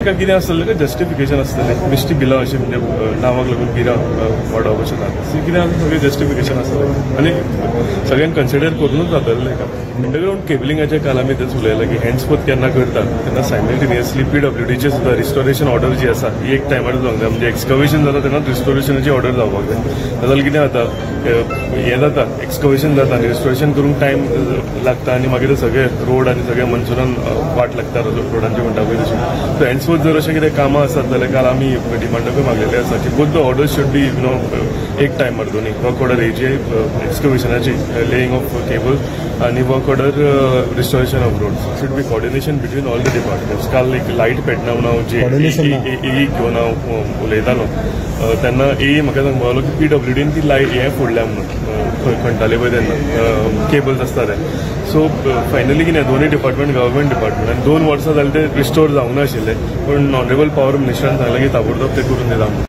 ताका कितें आसतलें काय जस्टिफिकेशन आसतलें बेश्टी बिलां अशी म्हणजे नांवाक लागून बिलां वाडप अशें ना कितें आसा सगळें जस्टिफिकेशन आसतलें आनी सगळ्यांक कन्सिडर करूनच जातलें अंडरग्राउंड केबलिंगाच्या काल आमी तेच उलयलां की हँड्सपोत केन्ना करता तेन्ना सायमल्टेनियसली PWDचे सुद्दां रिस्टोरेशन ऑर्डर जी आसा ही एक टायमार जावंक जाय म्हणजे एक्सकवेशन जाता तेन्ना रिस्टोरेशनाची ऑर्डर जावपाक जाय नाजाल्यार कितें जाता हें जाता एक्सकवेशन जाता आनी रिस्टोरेशन करूंक टायम लागता आनी मागीर सगळे रोड आनी सगळ्या मनसुरान वाट लागता रोडांची म्हणटा पळय तशी सो हँड्सपोत जर अशें कितें कामां आसत जाल्यार काल आमी डिमांडाकूय मागलेले आसा की both the orders should be एक टायमार दोनी वर्क ऑर्डर हेजी एक्सकवेशनाची लेईंग ऑफ केबल आनी work order restoration of roads should be coordination between all the departments काल एक लायट पेटना म्हणून हांव जे घेवन हांव उलयतालो तेन्ना म्हाका सांगपाक लागलो की PWDन ती लायट हें फोडल्या म्हणून खणटाले पळय तेन्ना केबल्स आसता ते सो फायनली कितें दोनूय डिपार्टमेंट गव्हर्मेंट डिपार्टमेंट आनी 2 वर्सां जाली ते रिस्टोर जावंक नाशिल्ले पूण ऑनरेबल पॉवर मिनिस्टरान सांगलें की ताबडतोब ते करून दिता